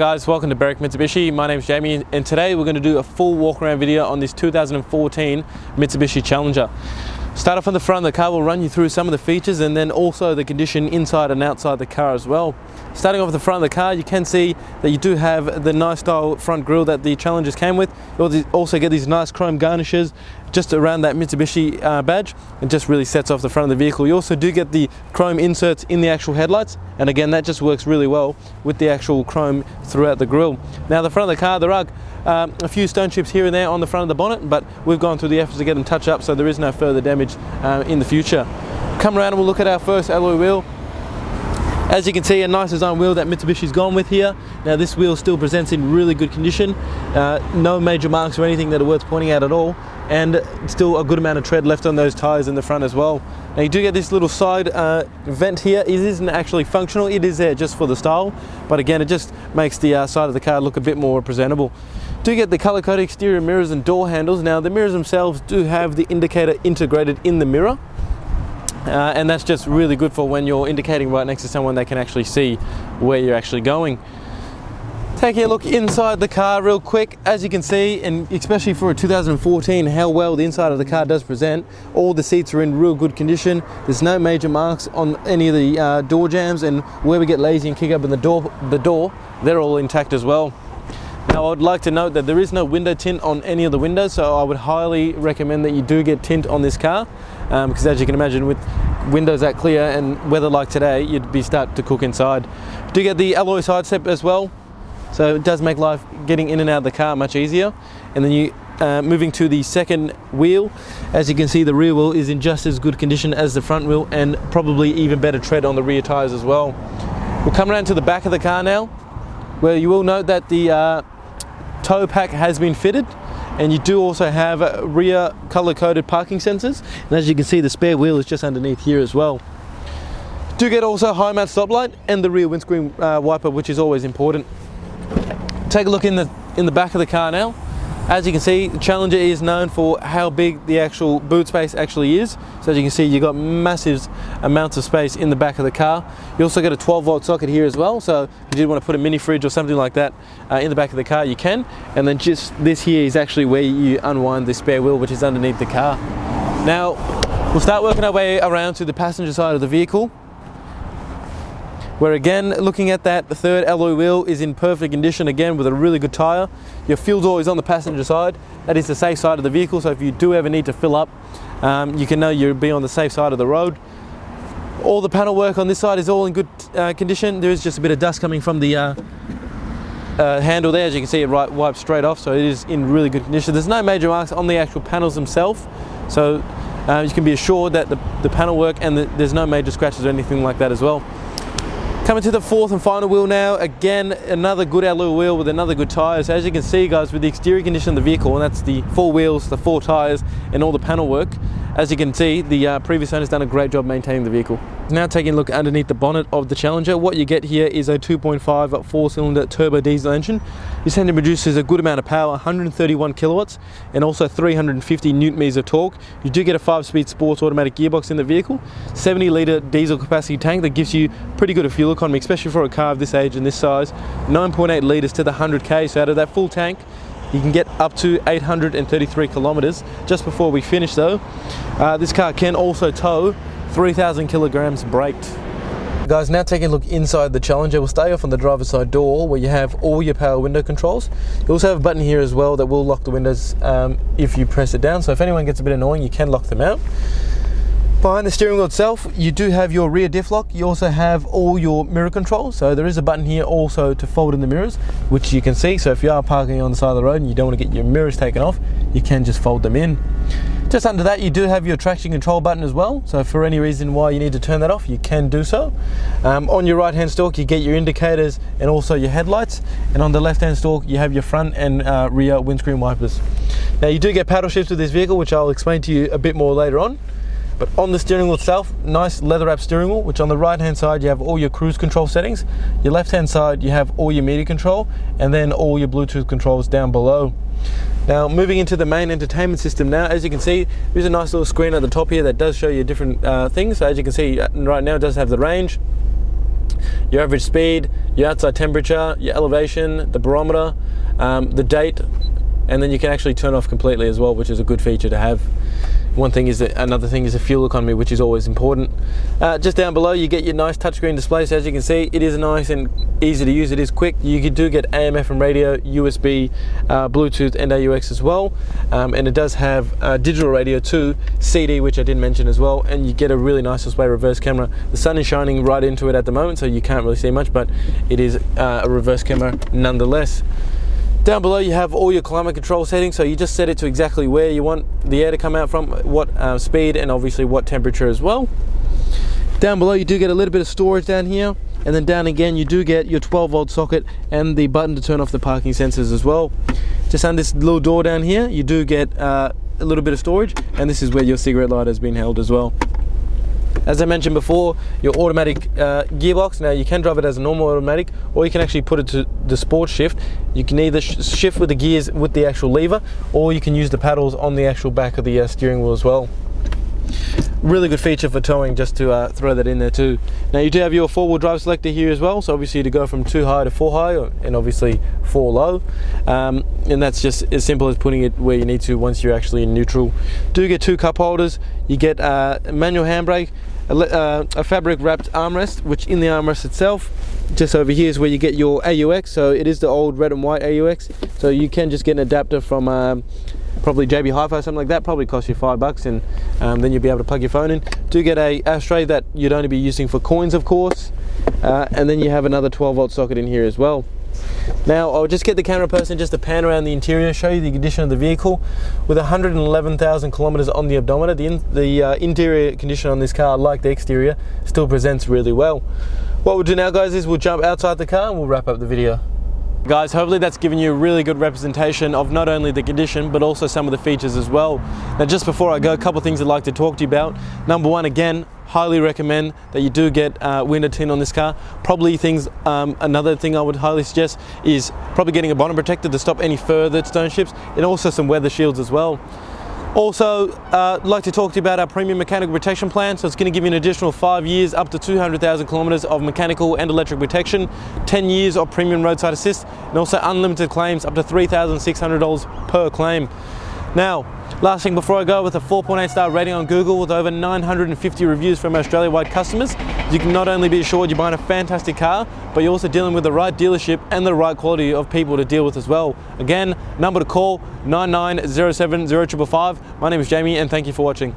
guys, welcome to Berwick Mitsubishi. My name's Jamie and today we're going to do a full walk around video on this 2014 Mitsubishi Challenger. Start off on the front of the car, we'll run you through some of the features and then also the condition inside and outside the car as well. Starting off at the front of the car, you can see that you do have the nice style front grille that the Challengers came with. You'll also get these nice chrome garnishes just around that Mitsubishi badge. It just really sets off the front of the vehicle. You also do get the chrome inserts in the actual headlights, and again that just works really well with the actual chrome throughout the grille. Now the front of the car, there are a few stone chips here and there on the front of the bonnet, but we've gone through the efforts to get them touched up so there is no further damage in the future. Come around and we'll look at our first alloy wheel. As you can see, a nice design wheel that Mitsubishi's gone with here. Now this wheel still presents in really good condition, no major marks or anything that are worth pointing out at all, and still a good amount of tread left on those tyres in the front as well. Now you do get this little side vent here. It isn't actually functional, it is there just for the style, but again it just makes the side of the car look a bit more presentable. Do get the colour-coded exterior mirrors and door handles. Now the mirrors themselves do have the indicator integrated in the mirror. And that's just really good for when you're indicating right next to someone, they can actually see where you're actually going. Taking a look inside the car real quick, as you can see, and especially for a 2014, how well the inside of the car does present. All the seats are in real good condition. There's no major marks on any of the door jambs, and where we get lazy and kick up in the door, they're all intact as well. Now I would like to note that there is no window tint on any of the windows, so I would highly recommend that you do get tint on this car, because as you can imagine, with windows that clear and weather like today, you'd be start to cook inside. Do get the alloy side step as well, so it does make life getting in and out of the car much easier. And then you moving to the second wheel, as you can see the rear wheel is in just as good condition as the front wheel, and probably even better tread on the rear tyres as well. We'll come around to the back of the car now, where you will note that the tow pack has been fitted, and you do also have rear color-coded parking sensors, and as you can see the spare wheel is just underneath here as well. Do get also high mount stoplight and the rear windscreen wiper, which is always important. Take a look in the back of the car now. As you can see, the Challenger is known for how big the actual boot space actually is. So as you can see, you've got massive amounts of space in the back of the car. You also get a 12-volt socket here as well, so if you did want to put a mini fridge or something like that in the back of the car, you can. And then just this here is actually where you unwind the spare wheel, which is underneath the car. Now, we'll start working our way around to the passenger side of the vehicle, where again, looking at that, the third alloy wheel is in perfect condition again with a really good tyre. Your fuel door is on the passenger side. That is the safe side of the vehicle, so if you do ever need to fill up, you can know you'll be on the safe side of the road. All the panel work on this side is all in good condition. There is just a bit of dust coming from the handle there. As you can see, it wipes straight off, so it is in really good condition. There's no major marks on the actual panels themselves, so you can be assured that the panel work, and there's no major scratches or anything like that as well. Coming to the fourth and final wheel now, again another good alloy wheel with another good tyre. So as you can see guys, with the exterior condition of the vehicle, and that's the 4 wheels, the 4 tyres and all the panel work, as you can see the previous owner's done a great job maintaining the vehicle. Now taking a look underneath the bonnet of the Challenger, what you get here is a 2.5 4-cylinder turbo diesel engine. This engine produces a good amount of power, 131 kilowatts and also 350 newton meters of torque. You do get a 5-speed sports automatic gearbox in the vehicle, 70 litre diesel capacity tank that gives you pretty good fuel economy, especially for a car of this age and this size. 9.8 litres to the 100k, so out of that full tank you can get up to 833 kilometers. Just before we finish though, this car can also tow 3,000 kilograms braked. Guys, now taking a look inside the Challenger, we'll stay off on the driver's side door where you have all your power window controls. You also have a button here as well that will lock the windows if you press it down, so if anyone gets a bit annoying you can lock them out. Behind the steering wheel itself, you do have your rear diff lock. You also have all your mirror controls, so there is a button here also to fold in the mirrors, which you can see. So if you are parking on the side of the road and you don't want to get your mirrors taken off, you can just fold them in. Just under that you do have your traction control button as well, so for any reason why you need to turn that off, you can do so. On your right hand stalk you get your indicators and also your headlights, and on the left hand stalk you have your front and rear windscreen wipers. Now you do get paddle shifts with this vehicle, which I'll explain to you a bit more later on. But on the steering wheel itself, nice leather wrap steering wheel, which on the right hand side you have all your cruise control settings. Your left hand side you have all your media control, and then all your Bluetooth controls down below. Now moving into the main entertainment system now, as you can see there's a nice little screen at the top here that does show you different things. So as you can see right now it does have the range, your average speed, your outside temperature, your elevation, the barometer, the date, and then you can actually turn off completely as well, which is a good feature to have. Another thing is the fuel economy, which is always important. Just down below you get your nice touchscreen display, so as you can see it is nice and easy to use, it is quick. You do get AM, FM radio, USB, Bluetooth and AUX as well, and it does have digital radio too, CD, which I did mention as well, and you get a really nice display reverse camera. The sun is shining right into it at the moment, so you can't really see much, but it is a reverse camera nonetheless. Down below you have all your climate control settings, so you just set it to exactly where you want the air to come out from, what speed, and obviously what temperature as well. Down below you do get a little bit of storage down here, and then down again you do get your 12-volt socket and the button to turn off the parking sensors as well. Just under this little door down here you do get a little bit of storage, and this is where your cigarette lighter has been held as well. As I mentioned before, your automatic gearbox, now you can drive it as a normal automatic, or you can actually put it to the sport shift. You can either shift with the gears with the actual lever, or you can use the paddles on the actual back of the steering wheel as well. Really good feature for towing, just to throw that in there too. Now you do have your 4-wheel drive selector here as well, so obviously to go from 2 high to 4 high, and obviously 4 low, and that's just as simple as putting it where you need to once you're actually in neutral. Do get 2 cup holders, you get a manual handbrake, a fabric wrapped armrest, which in the armrest itself, just over here is where you get your AUX, so it is the old red and white AUX, so you can just get an adapter from probably JB Hi-Fi, something like that, probably cost you $5, and then you'll be able to plug your phone in. Do get a ashtray that you'd only be using for coins, of course, and then you have another 12-volt socket in here as well. Now I'll just get the camera person just to pan around the interior, show you the condition of the vehicle. With 111,000 kilometers on the odometer, the interior condition on this car, like the exterior, still presents really well. What we'll do now, guys, is we'll jump outside the car and we'll wrap up the video. Guys, hopefully that's given you a really good representation of not only the condition but also some of the features as well. Now just before I go, a couple of things I'd like to talk to you about. Number one, again, highly recommend that you do get window tint on this car. Another thing I would highly suggest is probably getting a bonnet protector to stop any further stone chips, and also some weather shields as well. Also, I'd like to talk to you about our premium mechanical protection plan. So it's going to give you an additional 5 years, up to 200,000 kilometers of mechanical and electric protection, 10 years of premium roadside assist, and also unlimited claims up to $3,600 per claim. Now, last thing before I go, with a 4.8 star rating on Google with over 950 reviews from Australia-wide customers, you can not only be assured you're buying a fantastic car, but you're also dealing with the right dealership and the right quality of people to deal with as well. Again, number to call, 9907 0555. My name is Jamie, and thank you for watching.